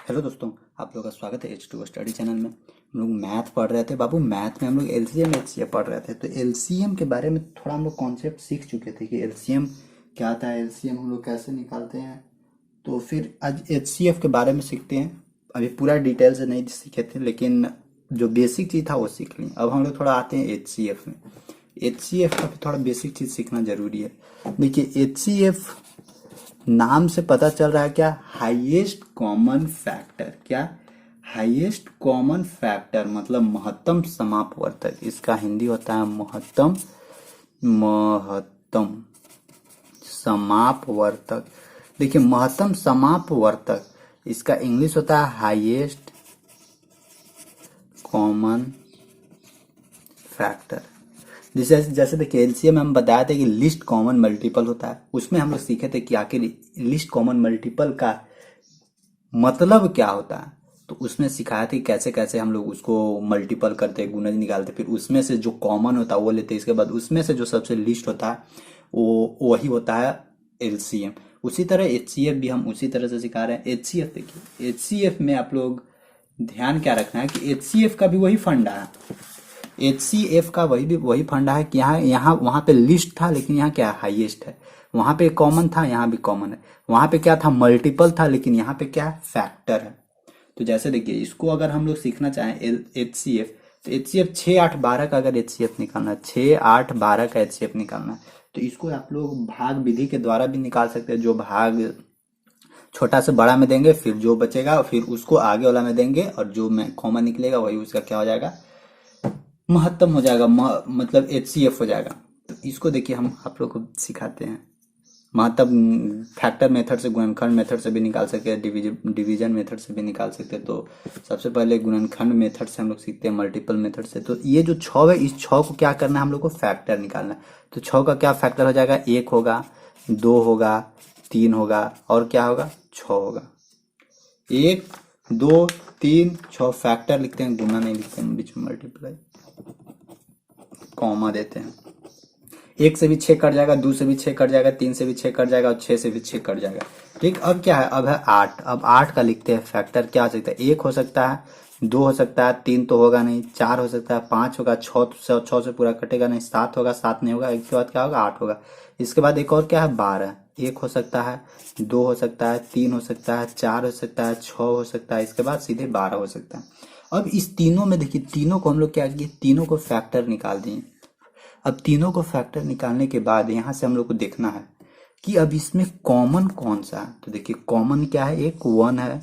Hello दोस्तों, आप लोगों का स्वागत है H2O स्टडी चैनल में। हम लोग मैथ पढ़ रहे थे बाबू। मैथ में हम लोग एलसीएम एचसीएफ पढ़ रहे थे। तो एलसीएम के बारे में थोड़ा हम लोग कॉन्सेप्ट सीख चुके थे कि एलसीएम क्या था, एलसीएम हम लोग कैसे निकालते हैं। तो फिर आज एचसीएफ के बारे में सीखते हैं। अभी पूरा डिटेल से नहीं सीखे थे, लेकिन जो बेसिक चीज़ था वो सीख ली। अब हम लोग थोड़ा आते हैं एचसीएफ में। एचसीएफ का भी थोड़ा बेसिक चीज़ सीखना जरूरी है। देखिए, एचसीएफ नाम से पता चल रहा है क्या, हाईएस्ट कॉमन फैक्टर। क्या, हाईएस्ट कॉमन फैक्टर मतलब महत्तम समापवर्तक। इसका हिंदी होता है महत्तम महत्तम समापवर्तक। देखिए, महत्तम समापवर्तक इसका इंग्लिश होता है हाईएस्ट कॉमन फैक्टर। जैसे जैसे देखिए, एलसीएम में हम बताया था कि लिस्ट कॉमन मल्टीपल होता है। उसमें हम लोग सीखे थे कि आखिर लिस्ट कॉमन मल्टीपल का मतलब क्या होता है। तो उसमें सिखाया था कि कैसे कैसे हम लोग उसको मल्टीपल करते, गुणज निकालते, फिर उसमें से जो कॉमन होता है वो लेते, इसके बाद उसमें से जो सबसे लिस्ट होता है वो वही होता है एलसीएम। उसी तरह एचसीएफ भी हम उसी तरह से सिखा रहे हैं। एचसीएफ देखिए, एचसीएफ में आप लोग ध्यान क्या रखना है कि एचसीएफ का भी वही फंडा है। एचसीएफ का वही फंडा है कि यहाँ यहाँ वहां पे लिस्ट था, लेकिन यहाँ क्या हाईएस्ट है। वहां पे कॉमन था, यहाँ भी कॉमन है। वहां पे क्या था, मल्टीपल था, लेकिन यहाँ पे क्या है, फैक्टर है। तो जैसे देखिए, इसको अगर हम लोग सीखना चाहें एचसीएफ, तो एचसीएफ 6 8 12 का अगर एचसीएफ निकालना है, 6 8 12 का एचसीएफ निकालना है, तो इसको आप लोग भाग विधि के द्वारा भी निकाल सकते हैं। जो भाग छोटा से बड़ा में देंगे, फिर जो बचेगा फिर उसको आगे वाला में देंगे, और जो में कॉमन निकलेगा वही उसका क्या हो जाएगा, महत्तम हो जाएगा, मतलब एचसीएफ हो जाएगा। तो इसको देखिए, हम आप लोग को सिखाते हैं। महत्तम फैक्टर मेथड से, गुणनखंड मेथड से भी निकाल सकते हैं, डिवीजन मेथड से भी निकाल सकते हैं। तो सबसे पहले गुणनखंड मेथड से हम लोग सीखते हैं, मल्टीपल मेथड से। तो ये जो 6 है, इस 6 को क्या करना है, हम लोग को फैक्टर निकालना है। तो 6 का क्या फैक्टर हो जाएगा, 1 होगा, 2 होगा, 3 होगा, और क्या होगा, 6 होगा। 1 2 3 6 फैक्टर लिखते हैं, गुना नहीं लिखते हैं, बीच में मल्टीप्लाई कॉमा देते हैं। 1 से भी 6 कट जाएगा, 2 से भी 6 कट जाएगा, 3 से भी 6 कट जाएगा, और 6 से भी 6 कट जाएगा। ठीक, अब क्या है, अब है 8। अब 8 का लिखते हैं फैक्टर। क्या हो सकता है, 1 हो सकता है, 2 हो सकता है, 3 तो होगा नहीं, 4 हो सकता है, 5 होगा, 6 से पूरा कटेगा नहीं, 7 होगा, 7 नहीं होगा, इसके बाद क्या होगा, 8 होगा। इसके बाद एक और क्या है, 12। 1 हो सकता है, 2 हो सकता है, 3 हो सकता है, 4 हो सकता है, 6 हो सकता है, इसके बाद सीधे 12 हो सकता है। अब इस तीनों में देखिए, तीनों को हम लोग क्या किए, तीनों को फैक्टर निकाल दिए। अब तीनों को फैक्टर निकालने के बाद यहां से हम लोग को देखना है कि अब इसमें कॉमन कौन सा है। तो देखिए, कॉमन क्या है, एक 1 है,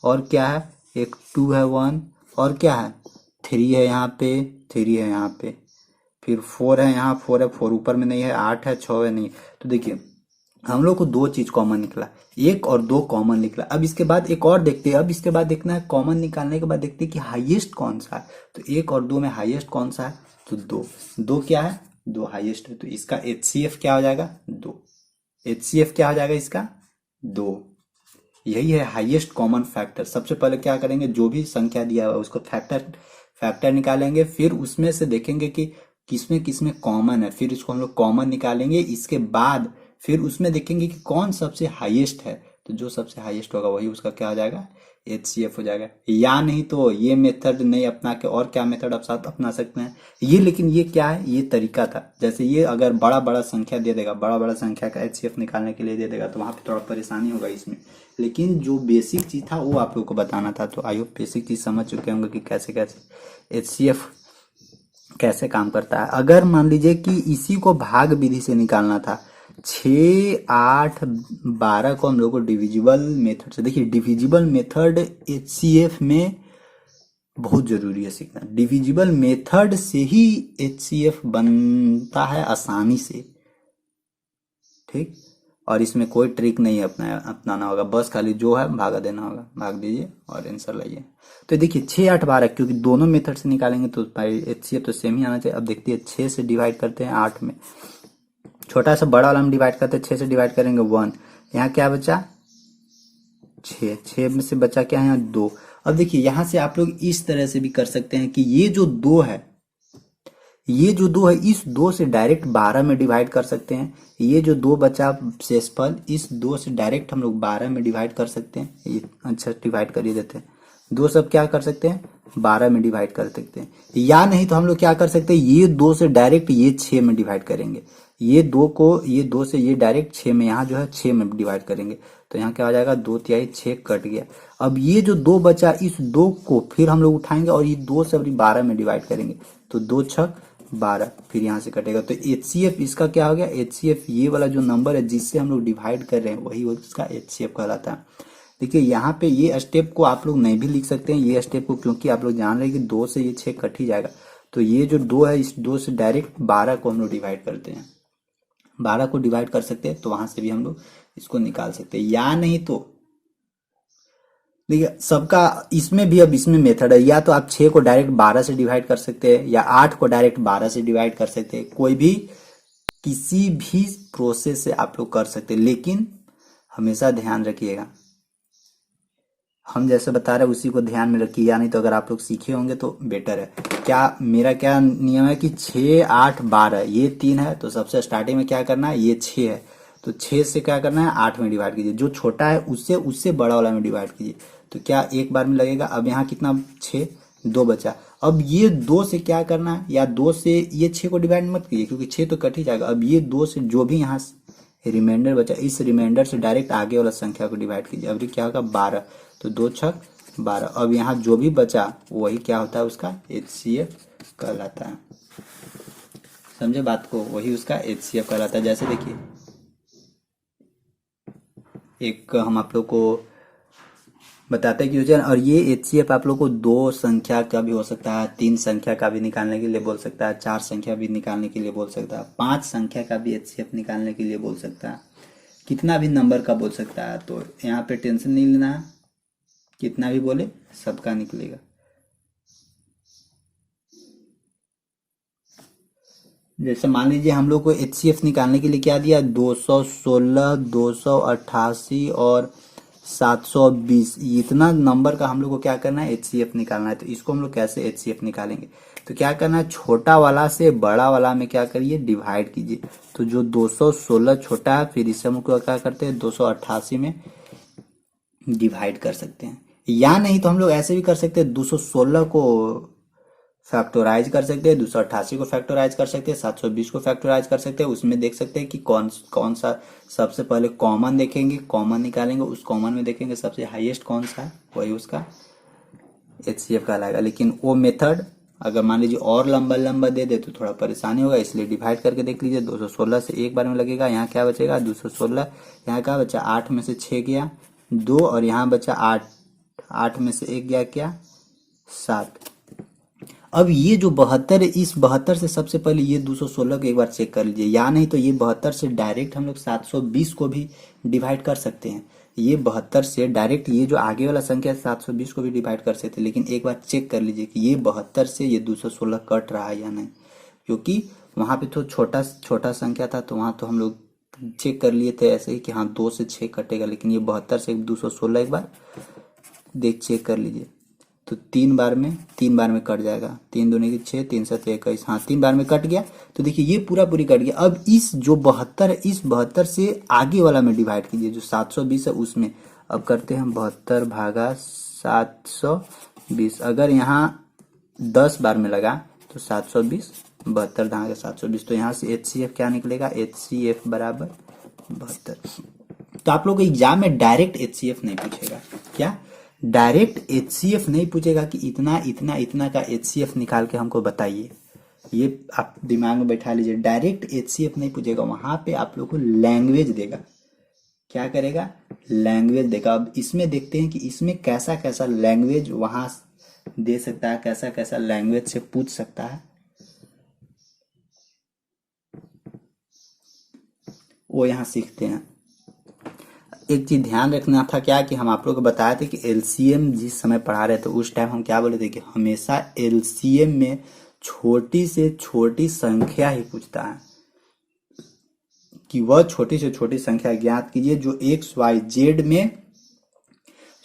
और क्या है, एक 2 है 1, और क्या है, 3 है यहाँ पे, 3 है यहाँ पे, फिर 4 है यहाँ, 4 है, 4 ऊपर में नहीं है, 8 है, 6 है नहीं। तो देखिए, हम लोग को 2 चीज कॉमन निकला, 1 और 2 कॉमन निकला। अब इसके बाद एक और देखते हैं। अब इसके बाद देखना है, कॉमन निकालने के बाद देखते हैं कि हाईएस्ट कौन सा है। तो 1 और 2 में हाईएस्ट कौन सा है, तो 2। 2 क्या है, 2 हाईएस्ट है। तो इसका एचसीएफ क्या हो जाएगा, 2। एचसीएफ क्या हो जाएगा इसका, 2। यही है हाईएस्ट कॉमन फैक्टर। सबसे पहले क्या करेंगे, जो भी संख्या दिया हुआ है उसको फैक्टर निकालेंगे, फिर उसमें से देखेंगे कि किसमें किसमें कॉमन है, फिर इसको हम लोग कॉमन निकालेंगे। इसके बाद फिर उसमें देखेंगे कि कौन सबसे हाईएस्ट है, तो जो सबसे हाईएस्ट होगा वही उसका क्या हो जाएगा, एचसीएफ हो जाएगा। या नहीं तो ये मेथड नहीं अपना के और क्या मेथड आप साथ अपना सकते हैं ये, लेकिन ये क्या है, ये तरीका था। जैसे ये अगर बड़ा बड़ा संख्या दे देगा, बड़ा बड़ा संख्या का एचसीएफ निकालने के लिए दे देगा, तो वहां पे थोड़ा परेशानी होगा इसमें। लेकिन जो बेसिक चीज था वो आप लोग को बताना था। तो आई होप बेसिक चीज समझ चुके होंगे कि कैसे कैसे एचसीएफ कैसे काम करता है। अगर मान लीजिए कि इसी को भाग विधि से निकालना था, 6 8 12 को हम लोग को डिविजिबल मेथड से, देखिए डिविजिबल मेथड एचसीएफ में बहुत जरूरी है सीखना। डिविजिबल मेथड से ही एचसीएफ बनता है आसानी से। ठीक, और इसमें कोई ट्रिक नहीं अपनाना होगा, बस खाली जो है भागा देना होगा, भाग दीजिए और आंसर लाइए। तो देखिए 6 8 12, क्योंकि दोनों मेथड से निकालेंगे तो एचसीएफ तो सेम ही आना चाहिए। अब देखते हैं, 6 से डिवाइड करते हैं 8 में, छोटा सा बड़ा वाला में डिवाइड करते हैं, 6 से डिवाइड करेंगे 1, यहाँ क्या बचा, 6, 6 में से बचा क्या है, यहाँ 2। अब देखिए, यहां से आप लोग इस तरह से भी कर सकते हैं कि ये जो 2 है, ये जो 2 है इस 2 से डायरेक्ट 12 में डिवाइड कर सकते हैं। ये जो 2 बचा शेषफल, इस 2 से डायरेक्ट हम लोग 12 में डिवाइड कर सकते हैं। ये अच्छा डिवाइड कर ही देते हैं। 2 सब क्या कर सकते हैं, 12 में डिवाइड कर सकते हैं। या नहीं तो हम लोग क्या कर सकते हैं, ये 2 से डायरेक्ट ये 6 में डिवाइड करेंगे। ये 2 से ये डायरेक्ट 6 में, यहाँ जो है 6 में डिवाइड करेंगे। तो यहाँ क्या हो जाएगा, 2 तिहाई 6 कट गया। अब ये जो 2 बचा, इस 2 को फिर हम लोग उठाएंगे और ये 2 से अभी 12 में डिवाइड करेंगे। तो 2 छक 12, फिर यहाँ से कटेगा। तो HCF इसका क्या हो गया, HCF ये वाला जो नंबर है जिससे हम लोग डिवाइड कर रहे हैं वही उसका HCF कहलाता है। देखिए यहाँ पे ये स्टेप को आप लोग नहीं भी लिख सकते हैं, ये स्टेप को, क्योंकि आप लोग जान रहे हैं कि 2 से ये 6 कट ही जाएगा। तो ये जो 2 है, इस 2 से डायरेक्ट 12 को हम लोग डिवाइड करते हैं, 12 को डिवाइड कर सकते हैं। तो वहां से भी हम लोग इसको निकाल सकते हैं। या नहीं तो देखिए सबका इसमें भी, अब इसमें मेथड है, या तो आप 6 को डायरेक्ट 12 से डिवाइड कर सकते हैं, या 8 को डायरेक्ट 12 से डिवाइड कर सकते हैं। कोई भी किसी भी प्रोसेस से आप लोग कर सकते हैं, लेकिन हमेशा ध्यान रखिएगा हम जैसे बता रहे हैं उसी को ध्यान में रखिए। या नहीं तो अगर आप लोग सीखे होंगे तो बेटर है। क्या मेरा क्या नियम है कि 6 8 12 ये 3 है, तो सबसे स्टार्टिंग में क्या करना है, ये 6 है तो 6 से क्या करना है, 8 में डिवाइड कीजिए। जो छोटा है उससे उससे बड़ा वाला में डिवाइड कीजिए। तो क्या एक बार में लगेगा। अब यहाँ कितना, 6, 2 बचा। अब ये 2 से क्या करना है, या 2 से ये 6 को डिवाइड मत कीजिए क्योंकि 6 तो कट ही जाएगा। अब ये 2 से जो भी यहाँ रिमाइंडर बचा, इस रिमाइंडर से डायरेक्ट आगे वाला संख्या को डिवाइड कीजिए। अब ये क्या होगा, 12। तो 2 छक 12। अब यहाँ जो भी बचा वही क्या होता है, उसका HCF कहलाता है। समझे बात को, वही उसका HCF कहलाता है। जैसे देखिए एक हम आप लोग को बताते हैं कि, और ये HCF आप लोग को 2 संख्या का भी हो सकता है, 3 संख्या का भी निकालने के लिए बोल सकता है, 4 संख्या भी निकालने के लिए बोल सकता है, 5 संख्या का भी HCF निकालने के लिए बोल सकता है, कितना भी नंबर का बोल सकता है। तो यहाँ पे टेंशन नहीं लेना है, कितना भी बोले सबका निकलेगा। जैसे मान लीजिए हम लोग को HCF निकालने के लिए क्या दिया, 216, 288 और 720, इतना नंबर का हम लोग को क्या करना है, HCF निकालना है। तो इसको हम लोग कैसे HCF निकालेंगे, तो क्या करना है, छोटा वाला से बड़ा वाला में क्या करिए, डिवाइड कीजिए। तो जो 216 छोटा है, फिर इससे हम लोग क्या करते हैं, 288 में डिवाइड कर सकते हैं। या नहीं तो हम लोग ऐसे भी कर सकते हैं, 216 को फैक्टराइज कर सकते हैं, 288 को फैक्टराइज कर सकते हैं, 720 को फैक्टराइज कर सकते हैं। उसमें देख सकते हैं कि कौन कौन सा सबसे पहले कॉमन देखेंगे, कॉमन निकालेंगे, उस कॉमन में देखेंगे सबसे हाईएस्ट कौन सा है, वही उसका HCF कहलाएगा। लेकिन वो मेथड अगर मान लीजिए और लंबा लंबा दे दे तो थोड़ा परेशानी होगा, इसलिए डिवाइड करके देख लीजिए। 216 से एक बार में लगेगा, यहाँ क्या बचेगा, 216, यहाँ क्या बचा, 8 में से 6 गया 2, और यहाँ बचा 8, 8 में से 1 गया क्या, 7। अब ये जो 72 है, इस 72 से सबसे पहले ये 216 को एक बार चेक कर लीजिए। या नहीं तो ये 72 से डायरेक्ट हम लोग 720 को भी डिवाइड कर सकते हैं। ये 72 से डायरेक्ट ये जो आगे वाला संख्या 720 को भी डिवाइड कर सकते हैं। लेकिन एक बार चेक कर लीजिए कि ये 72 से ये 216 कट रहा है या नहीं, क्योंकि वहां पे तो छोटा छोटा संख्या था, तो वहां तो हम लोग चेक कर लिए थे ऐसे ही कि हाँ 2 से 6 कटेगा। लेकिन ये 72 से 216 एक बार देख चेक कर लीजिए। तो 3 बार में कट जाएगा, 3 दूनी की 6, 3 7 21, हाँ 3 बार में कट गया। तो देखिए ये पूरी कट गया। अब इस जो 72 है, इस 72 से आगे वाला में डिवाइड कीजिए, जो 720 है उसमें। अब करते हैं 72 भागा 720। अगर यहाँ 10 बार में लगा तो 720, 72 भागा 720, तो यहाँ से HCF क्या निकलेगा, HCF बराबर 72। तो आप लोग को एग्जाम में डायरेक्ट HCF नहीं पूछेगा, क्या डायरेक्ट HCF नहीं पूछेगा कि इतना इतना इतना का HCF निकाल के हमको बताइए। ये आप दिमाग में बैठा लीजिए, डायरेक्ट HCF नहीं पूछेगा, वहां पे आप लोग को लैंग्वेज देगा। क्या करेगा, लैंग्वेज देगा। अब इसमें देखते हैं कि इसमें कैसा कैसा लैंग्वेज वहां दे सकता है, कैसा कैसा लैंग्वेज से पूछ सकता है, वो यहाँ सीखते हैं। एक चीज ध्यान रखना था क्या, कि हम आप लोग को बताए थे कि LCM जिस समय पढ़ा रहे थे उस टाइम हम क्या बोले थे कि हमेशा LCM में छोटी से छोटी संख्या ही पूछता है, कि वह छोटी से छोटी संख्या ज्ञात कीजिए जो XYZ में,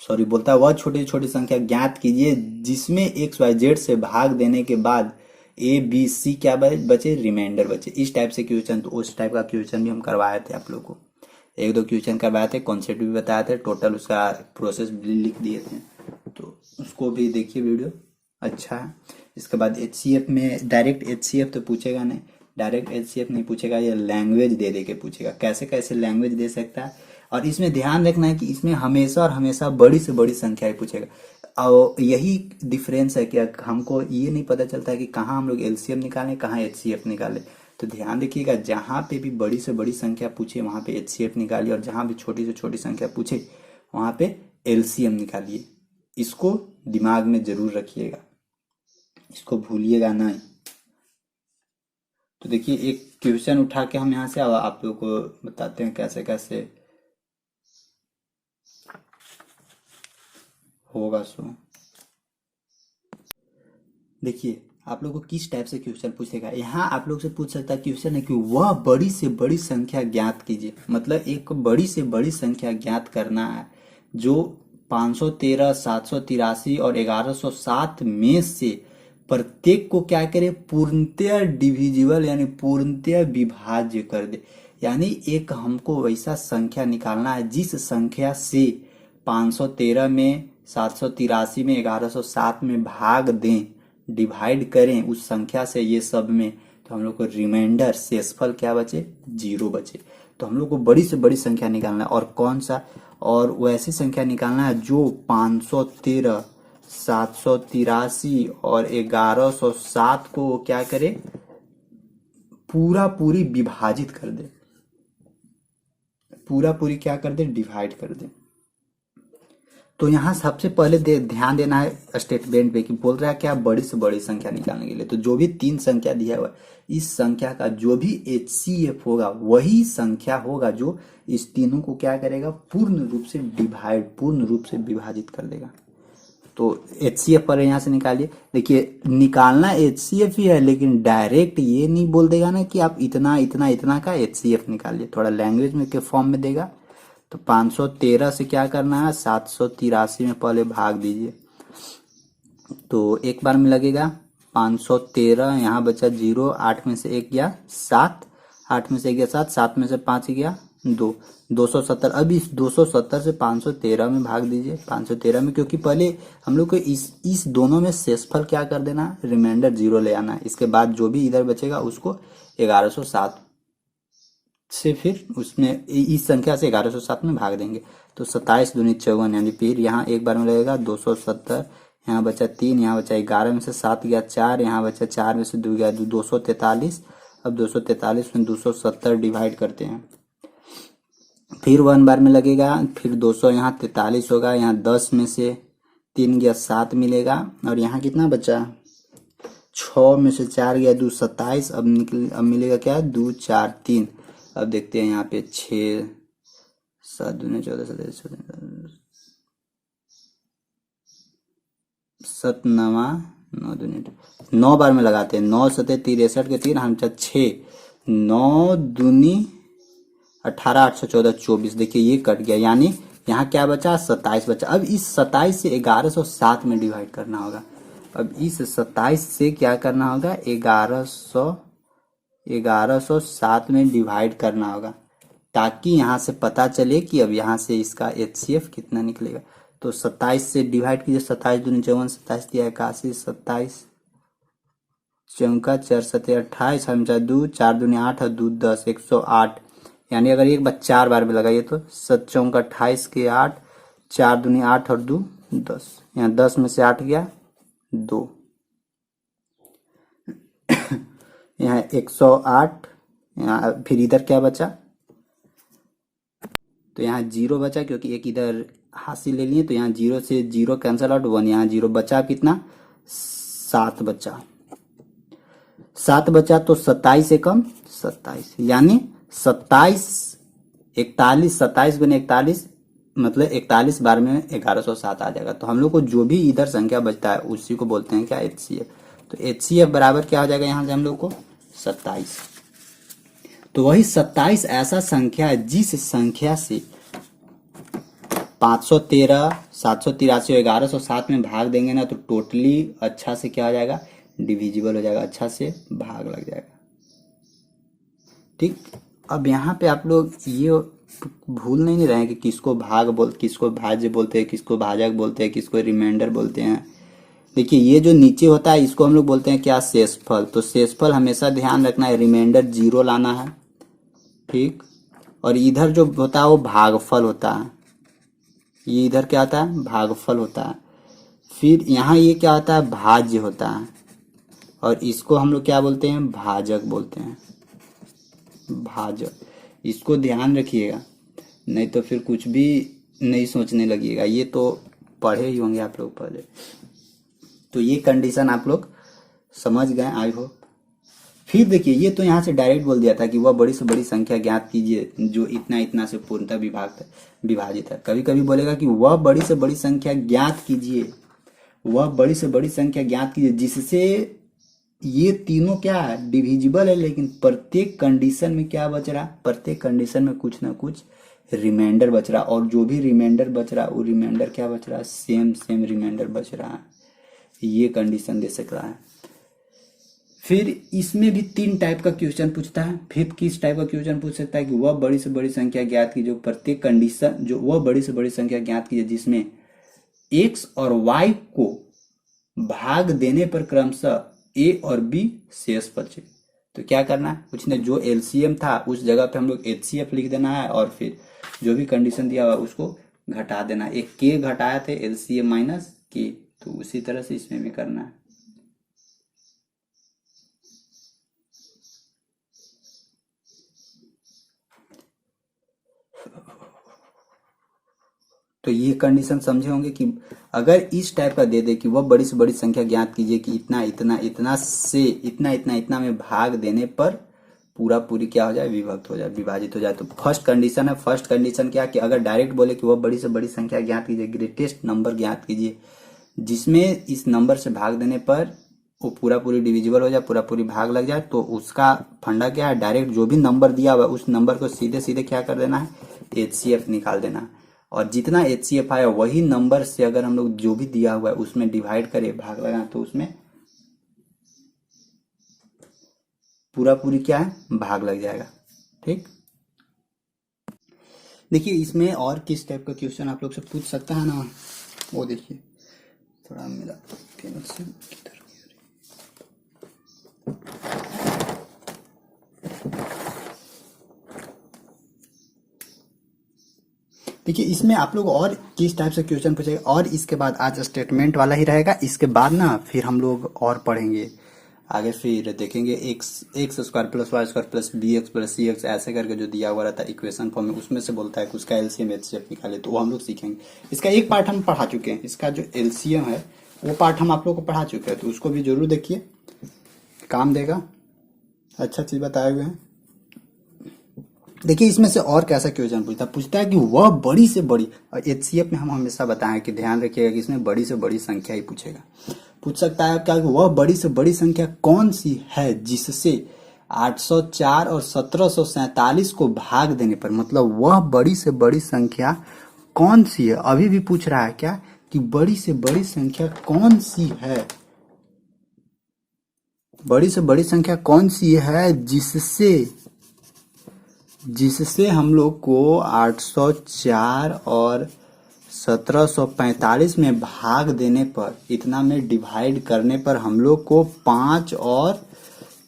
सॉरी बोलता है, वह छोटी से छोटी संख्या ज्ञात कीजिए जिसमें XYZ से भाग देने के बाद ए बी सी क्या बचे, रिमाइंडर बचे। इस टाइप से क्वेश्चन, तो उस टाइप का क्वेश्चन भी हम करवाए थे आप लोग को, एक दो क्वेश्चन करवाए थे, कॉन्सेप्ट भी बताए थे, टोटल उसका प्रोसेस भी लिख दिए थे, तो उसको भी देखिए वीडियो, अच्छा है। इसके बाद HCF में डायरेक्ट HCF तो पूछेगा नहीं, डायरेक्ट HCF नहीं पूछेगा, ये लैंग्वेज दे दे के पूछेगा, कैसे कैसे लैंग्वेज दे सकता है। और इसमें ध्यान रखना है कि इसमें हमेशा और हमेशा बड़ी से बड़ी संख्या ही पूछेगा, और यही डिफरेंस है कि हमको ये नहीं पता चलता है कि कहाँ हम लोग LCM निकालें, कहाँ HCF निकालें। तो ध्यान रखिएगा, जहाँ पे भी बड़ी से बड़ी संख्या पूछे वहाँ पे HCF निकालिए, और जहाँ भी छोटी से छोटी संख्या पूछे वहाँ पे LCM निकालिए। इसको दिमाग में जरूर रखिएगा, इसको भूलिएगा नहीं। तो देखिए एक क्वेश्चन उठा के हम यहाँ से आप लोगों को बताते हैं कैसे कैसे होगा। सो देखिए आप लोग को किस टाइप से क्वेश्चन पूछेगा। यहाँ आप लोग से पूछ सकता है क्वेश्चन है कि वह बड़ी से बड़ी संख्या ज्ञात कीजिए, मतलब एक बड़ी से बड़ी संख्या ज्ञात करना है जो 513, 783 और 1107 में से प्रत्येक को क्या करे, पूर्णतया डिविजिबल यानी पूर्णतया विभाज्य कर दे। यानी एक हमको वैसा संख्या निकालना है जिस संख्या से 513 में, 783 में, 1107 में भाग दें, डिवाइड करें उस संख्या से ये सब में, तो हम लोग को रिमाइंडर शेषफल क्या बचे, 0 बचे। तो हम लोग को बड़ी से बड़ी संख्या निकालना है, और कौन सा, और वैसी संख्या निकालना है जो 513, 783 और 1107 को क्या करे, पूरा पूरी विभाजित कर दे, पूरा पूरी क्या कर दे, डिवाइड कर दे। तो यहाँ सबसे पहले ध्यान देना है स्टेटमेंट पे कि बोल रहा है क्या, बड़ी से बड़ी संख्या निकालने के लिए। तो जो भी 3 संख्या दिया हुआ है, इस संख्या का जो भी HCF होगा वही संख्या होगा जो इस तीनों को क्या करेगा, पूर्ण रूप से डिवाइड, पूर्ण रूप से विभाजित कर देगा। तो HCF पर यहाँ से निकालिए। देखिए निकालना HCF ही है, लेकिन डायरेक्ट ये नहीं बोल देगा ना कि आप इतना इतना इतना का HCF निकालिए, थोड़ा लैंग्वेज में के फॉर्म में देगा। तो 513 से क्या करना है, 783 में पहले भाग दीजिए, तो एक बार में लगेगा 513, यहाँ बचा 0, 8 में से 1 गया 7, 8 में से 1 गया 7, 7 में से 5 गया 2, 270। अब इस 270 से 513 में भाग दीजिए, 513 में, क्योंकि पहले हम लोग को इस दोनों में शेषफल क्या कर देना, रिमाइंडर 0 ले आना है। इसके बाद जो भी इधर बचेगा उसको 1107 से फिर उसमें इस संख्या से 1107 में भाग देंगे, तो 27 दूनी 54, यानी फिर यहाँ एक बार में लगेगा 270, यहाँ बचा 3, यहाँ बचा 11 में से 7 गया 4, यहाँ बचा 4 में से 2 गया 243। अब 243 में 270 डिवाइड करते हैं, फिर 1 बार में लगेगा, फिर 200, यहाँ 43 होगा, यहाँ 10 में से 3 गया 7 मिलेगा, और यहाँ कितना बचा, 6 में से 4 गया 2, 27। अब मिलेगा क्या, 2 4 3। अब देखते हैं यहाँ पे 6, 7 दूनी 14, 7 9, 9 दूनी 9 बार में लगाते हैं, 9 7 63 के 3, हम 6, 9 दूनी 18, 8 14, 24। देखिए ये कट गया, यानी यहाँ क्या बचा, 27 बचा। अब इस 27 से 1107 में डिवाइड करना होगा। अब इस 27 से क्या करना होगा, 1107 में डिवाइड करना होगा, ताकि यहाँ से पता चले कि अब यहाँ से इसका HCF कितना निकलेगा। तो 27 से डिवाइड कीजिए, 27 दूनी 54, 27 दिया 81, 27 चौका 4 7 28, हम 2 4 दूनी 8 और 2 10, 108। यानी अगर एक बार 4 बार में लगाइए तो 7 चौका 28 के 8, 4 दूनी 8 और 2 10, यहाँ 10 में से 8 गया 2, यहाँ 108, यहाँ फिर इधर क्या बचा, तो यहाँ 0 बचा, क्योंकि एक इधर हासिल ले लिए, तो यहाँ 0 से 0 कैंसल आउट, 1, यहाँ 0 बचा, कितना 7 बचा, 7 बचा, तो 27 से कम 27, यानी 27 41, 27 गुने 41 मतलब 41 बार में 1107 आ जाएगा। तो हम लोग को जो भी इधर संख्या बचता है उसी को बोलते हैं क्या, HCF। तो HCF बराबर क्या हो जाएगा यहाँ से हम लोग को 27। तो वही 27 ऐसा संख्या है जिस संख्या से 513, 783 और 1107 में भाग देंगे ना, तो टोटली अच्छा से क्या हो जाएगा, डिविजिबल हो जाएगा, अच्छा से भाग लग जाएगा। ठीक, अब यहाँ पे आप लोग ये भूल नहीं रहे हैं कि किसको भाज्य बोलते हैं, किसको भाजक बोलते हैं, किसको रिमाइंडर बोलते हैं। देखिए ये जो नीचे होता है इसको हम लोग बोलते हैं क्या, शेषफल। तो शेषफल हमेशा ध्यान रखना है, रिमाइंडर 0 लाना है। ठीक, और इधर जो होता है वो भागफल होता है, ये इधर क्या होता है, भागफल होता है। फिर यहाँ ये क्या होता है, भाज्य होता है, और इसको हम लोग क्या बोलते हैं, भाजक बोलते हैं, भाजक। इसको ध्यान रखिएगा, नहीं तो फिर कुछ भी नहीं सोचने लगिएगा। ये तो पढ़े ही होंगे आप लोग पहले। तो ये कंडीशन आप लोग समझ गए आई होप। फिर देखिए ये तो यहाँ से डायरेक्ट बोल दिया था कि वह बड़ी से बड़ी संख्या ज्ञात कीजिए जो इतना इतना से पूर्णतः विभाजित है। कभी कभी बोलेगा कि वह बड़ी से बड़ी संख्या ज्ञात कीजिए, वह बड़ी से बड़ी संख्या ज्ञात कीजिए जिससे ये तीनों क्या है, डिविजिबल है, लेकिन प्रत्येक कंडीशन में क्या बच रहा, प्रत्येक कंडीशन में कुछ ना कुछ रिमाइंडर बच रहा, और जो भी रिमाइंडर बच रहा वो रिमाइंडर क्या बच रहा है, सेम रिमाइंडर बच रहा है। ये कंडीशन दे सकता है। फिर इसमें भी 3 टाइप का क्वेश्चन पूछता है। फिर किस टाइप का क्वेश्चन पूछ सकता है कि वह बड़ी से बड़ी संख्या ज्ञात कीजिए, जो प्रत्येक कंडीशन, जो वह बड़ी से बड़ी संख्या ज्ञात कीजिए जिसमें x और y को भाग देने पर क्रमशः a और b शेष बचे। तो क्या करना है, कुछ ने जो एलसीएम था उस जगह पे हम लोग एचसीएफ लिख देना है, और फिर जो भी कंडीशन दिया हुआ उसको घटा देना। एक k घटाया थे, एलसीएम माइनस k, तो उसी तरह से इसमें भी करना है। तो ये कंडीशन समझे होंगे कि अगर इस टाइप का दे दे कि वह बड़ी से बड़ी संख्या ज्ञात कीजिए कि इतना इतना इतना से इतना इतना इतना में भाग देने पर पूरा पूरी क्या हो जाए, विभक्त हो जाए, विभाजित हो जाए। तो फर्स्ट कंडीशन है, फर्स्ट कंडीशन क्या कि अगर डायरेक्ट बोले कि वह बड़ी से बड़ी संख्या ज्ञात कीजिए, ग्रेटेस्ट नंबर ज्ञात कीजिए जिसमें इस नंबर से भाग देने पर वो पूरा पूरी डिविजिबल हो जाए, पूरा पूरी भाग लग जाए, तो उसका फंडा क्या है, डायरेक्ट जो भी नंबर दिया हुआ है उस नंबर को सीधे सीधे क्या कर देना है, एचसीएफ निकाल देना है। और जितना एचसीएफ आया वही नंबर से अगर हम लोग जो भी दिया हुआ है उसमें डिवाइड करें, भाग लगाएं, तो उसमें पूरा पूरी क्या है, भाग लग जाएगा। ठीक, देखिए इसमें और किस टाइप का क्वेश्चन आप लोग से पूछ सकता है ना, वो देखिए थोड़ा मेरा कैंसिल किधर देखिए इसमें आप लोग और किस टाइप से क्वेश्चन पूछेगा। और इसके बाद आज स्टेटमेंट वाला ही रहेगा, इसके बाद ना फिर हम लोग और पढ़ेंगे आगे, फिर देखेंगे x square plus y square plus b x plus c x ऐसे करके जो दिया हुआ रहता है इक्वेशन फॉर्म में, उसमें से बोलता है कि उसका एलसीएम एचसीएफ निकाले, तो वो हम लोग सीखेंगे। इसका एक पार्ट हम पढ़ा चुके हैं, इसका जो एलसीएम है वो पार्ट हम आप लोग को पढ़ा चुके हैं, तो उसको भी जरूर देखिए, काम देगा, अच्छा चीज बताए हुए हैं। देखिए इसमें से और कैसा क्वेश्चन पूछता है कि वह बड़ी से बड़ी, और एचसीएफ में हम हमेशा बताएं कि ध्यान रखिएगा कि इसमें बड़ी से बड़ी संख्या ही पूछेगा। पूछ सकता है क्या कि वह बड़ी से बड़ी संख्या कौन सी है जिससे 804 और 1747 को भाग देने पर, मतलब वह बड़ी से बड़ी संख्या कौन सी है। अभी भी पूछ रहा है क्या कि बड़ी से बड़ी संख्या कौन सी है, बड़ी से बड़ी संख्या कौन सी है जिससे हम लोग को 804 और 1745 में भाग देने पर, इतना में डिवाइड करने पर हम लोग को 5 और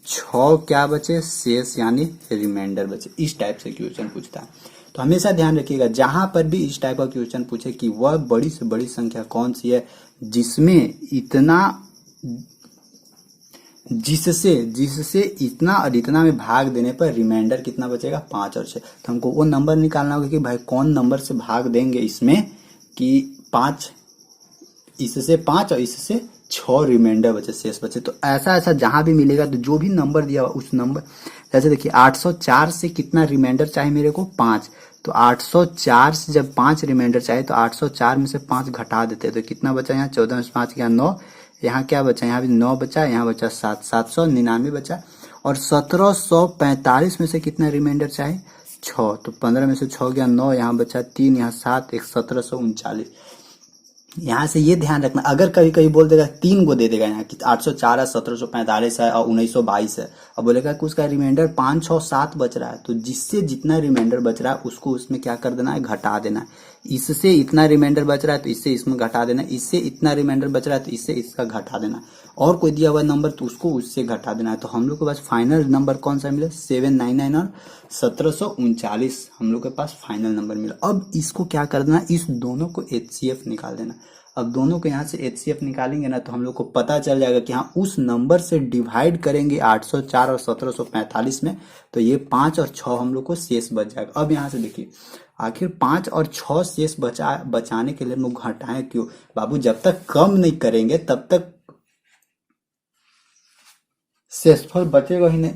6 क्या बचे, शेष यानी रिमाइंडर बचे। इस टाइप से क्वेश्चन पूछता है। तो हमेशा ध्यान रखिएगा जहां पर भी इस टाइप का क्वेश्चन पूछे कि वह बड़ी से बड़ी संख्या कौन सी है जिससे इतना और इतना में भाग देने पर रिमाइंडर कितना बचेगा, 5 और 6। तो हमको वो नंबर निकालना होगा कि भाई कौन नंबर से भाग देंगे इसमें कि 5, इससे 5 और इससे 6 रिमाइंडर बचे, शेष बचे। तो ऐसा ऐसा जहां भी मिलेगा तो जो भी नंबर दिया हुआ उस नंबर, जैसे देखिए 804 से कितना रिमाइंडर चाहिए मेरे को, 5। तो 804 से जब 5 रिमाइंडर चाहिए तो 804 में से 5 घटा देते हैं, तो कितना बचा यहाँ, 14 में से 5 गया 9, यहाँ क्या बचा, यहाँ भी 9 बचा, यहाँ बचा 7, 799 बचा। और 1745 में से कितना रिमाइंडर चाहिए, 6, तो 15 में से 6 गया 9, यहाँ बचा 3, यहाँ 7, एक 1739। यहाँ से ये ध्यान रखना, अगर कभी कभी बोल देगा 3 को दे देगा यहाँ कि 804 है, 1745 है और 1922 है, और बोलेगा कि उसका रिमाइंडर 5 6 7 बच रहा है, तो जिससे जितना रिमाइंडर बच रहा है उसको उसमें क्या कर देना है, घटा देना है। इससे इतना रिमाइंडर बच रहा है तो इससे इसमें घटा देना, इससे इतना रिमाइंडर बच रहा है तो इससे इसका घटा देना, और कोई दिया हुआ नंबर तो उसको उससे घटा देना है। तो हम लोग के पास फाइनल नंबर कौन सा मिला, 799 और 1739 हम लोग के पास फाइनल नंबर मिला। अब इसको क्या कर देना, इस दोनों को HCF निकाल देना। अब दोनों को यहाँ से HCF निकालेंगे ना तो हम लोग को पता चल जाएगा कि हाँ उस नंबर से डिवाइड करेंगे 804 और 1745 में, तो ये 5 और 6 हम लोग को शेष बच जाएगा। अब यहाँ से देखिए आखिर 5 और 6 शेष बचाने के लिए हम लोग घटाएं क्यों बाबू, जब तक कम नहीं करेंगे तब तक शेषफल बचेगा ही नहीं,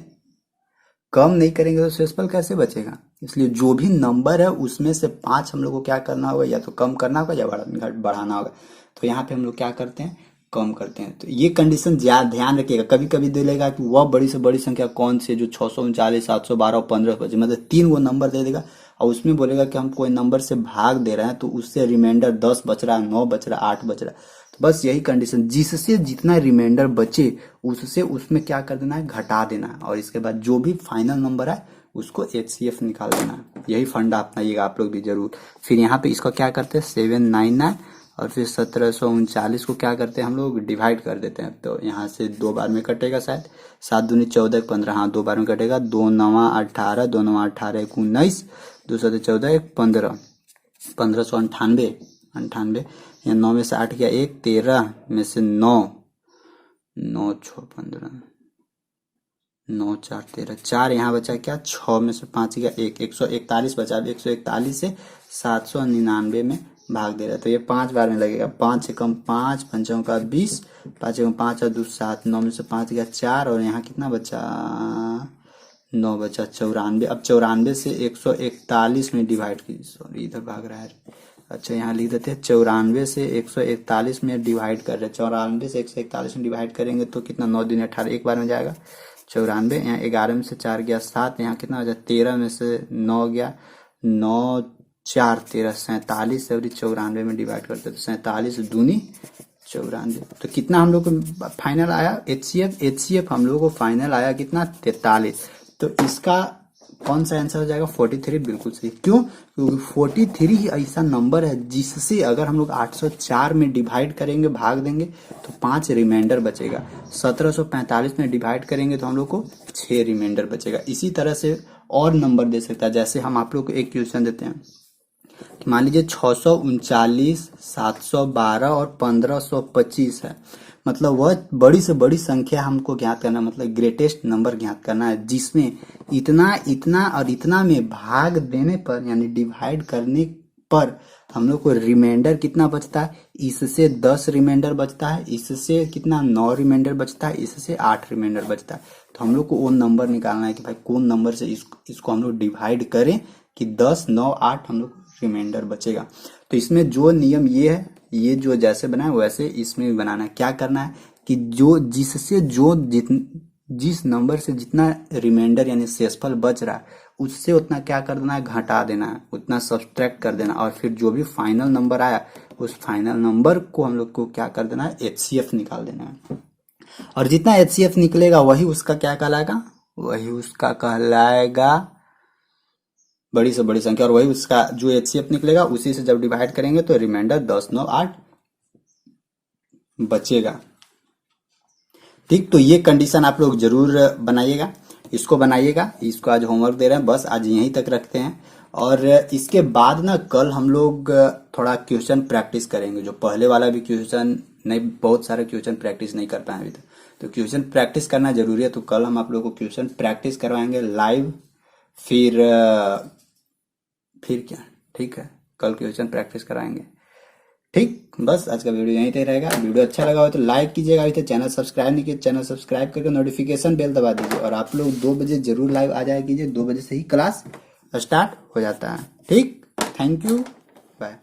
कम नहीं करेंगे तो शेषफल कैसे बचेगा। इसलिए जो भी नंबर है उसमें से 5 हम लोग को क्या करना होगा, या तो कम करना होगा या बढ़ाना होगा। तो यहाँ पे हम लोग क्या करते हैं, कम करते हैं। तो ये कंडीशन ध्यान रखिएगा, कभी कभी दे देगा कि वह बड़ी से बड़ी संख्या कौन सी है जो 639 712 और 15 बचे, मतलब 3 वो नंबर दे देगा और उसमें बोलेगा कि हम कोई नंबर से भाग दे रहे हैं तो उससे रिमाइंडर 10 बच रहा है, 9 बच रहा है, 8 बच रहा है। तो बस यही कंडीशन, जिससे जितना रिमाइंडर बचे उससे उसमें क्या कर देना है, घटा देना है, और इसके बाद जो भी फाइनल नंबर है उसको HCF निकाल देना है। यही फंडा अपनाइएगा आप लोग भी जरूर। फिर यहाँ पे इसका क्या करते हैं 799 और फिर 1739 को क्या करते हैं हम लोग, डिवाइड कर देते हैं। तो यहाँ से 2 बार में कटेगा शायद, 7 दूनी 14 15, हाँ 2 बार में कटेगा, 2 9 18, 2 9 18 19, 2 7 14 15, 1598, यहाँ 9 में से 8 गया 1, 13 में से 9, 9 6 15, 9 4 13, 4 यहाँ बचा क्या, 6 में से 5 गया 1, 141 बचा। 141 से 799 में भाग दे रहा है तो ये 5 बार में लगेगा। 5 से कम 5, 5 का 20, 5 से कम 5 और 2 7, 9 में से 5 गया 4, और यहाँ कितना बचा, 9 बचा 94। अब 94 से 141 में डिवाइड कीजिए, सॉरी इधर भाग रहा है, अच्छा यहाँ लिख देते हैं 94 से 141 में डिवाइड कर रहे हैं। 94 से 141 में डिवाइड करेंगे तो कितना, 9 दिन 18, एक बार में जाएगा 94, यहाँ 11 में से 4 गया 7, यहाँ कितना हो जाए 13 में से 9 गया 9 4 13, 47 और 94 में डिवाइड करते तो 47 दूनी 94। तो कितना हम लोग को फाइनल आया HCF हम लोग को फाइनल आया कितना, 43। तो इसका कौन सा आंसर हो जाएगा, 43, बिल्कुल सही। क्यों, क्योंकि 43 ही ऐसा नंबर है जिससे अगर हम लोग 804 में डिवाइड करेंगे, भाग देंगे तो 5 रिमाइंडर बचेगा। 1745 में डिवाइड करेंगे तो हम लोग को 6 रिमाइंडर बचेगा। इसी तरह से और नंबर दे सकता है, जैसे हम आप लोग को एक क्वेश्चन देते हैं कि मान लीजिए 639 712 और 1525 है, मतलब वह बड़ी से बड़ी संख्या हमको ज्ञात करना, मतलब ग्रेटेस्ट नंबर ज्ञात करना है जिसमें इतना इतना और इतना में भाग देने पर यानी डिवाइड करने पर हम लोग को रिमाइंडर कितना बचता है, इससे 10 रिमाइंडर बचता है, इससे कितना 9 रिमाइंडर बचता है, इससे 8 रिमाइंडर बचता है। तो हम लोग को वो नंबर निकालना है कि भाई कौन नंबर से इसको हम लोग डिवाइड करें कि 10 9 8 हम लोग रिमाइंडर बचेगा। तो इसमें जो नियम ये है, ये जो जैसे बनाए वैसे इसमें भी बनाना है। क्या करना है कि जिस नंबर से जितना रिमाइंडर यानी शेषफल बच रहा है उससे उतना क्या कर देना है, घटा देना है, उतना सब्सट्रैक्ट कर देना, और फिर जो भी फाइनल नंबर आया उस फाइनल नंबर को हम लोग को क्या कर देना है, HCF निकाल देना है। और जितना HCF निकलेगा वही उसका क्या कहलाएगा, वही उसका कहलाएगा बड़ी से बड़ी संख्या, और वही उसका जो HCF निकलेगा उसी से जब डिवाइड करेंगे तो रिमाइंडर 10 9 8 बचेगा। ठीक, तो ये कंडीशन आप लोग जरूर बनाइएगा, इसको बनाइएगा। इसको आज होमवर्क दे रहे हैं, बस आज यहीं तक रखते हैं। और इसके बाद ना कल हम लोग थोड़ा क्वेश्चन प्रैक्टिस करेंगे, जो पहले वाला भी क्वेश्चन नहीं, बहुत सारे क्वेश्चन प्रैक्टिस नहीं कर पाए अभी तक, तो क्वेश्चन प्रैक्टिस करना जरूरी है। तो कल हम आप लोग को क्वेश्चन प्रैक्टिस करवाएंगे लाइव, फिर क्या, ठीक है, कल क्वेश्चन प्रैक्टिस कराएंगे। ठीक, बस आज का वीडियो यहीं तक रहेगा। वीडियो अच्छा लगा हो तो लाइक कीजिएगा, अभी तक चैनल सब्सक्राइब नहीं किया चैनल सब्सक्राइब करके नोटिफिकेशन बेल दबा दीजिए, और आप लोग 2 बजे जरूर लाइव आ जाया कीजिए, 2 बजे से ही क्लास स्टार्ट हो जाता है। ठीक, थैंक यू, बाय।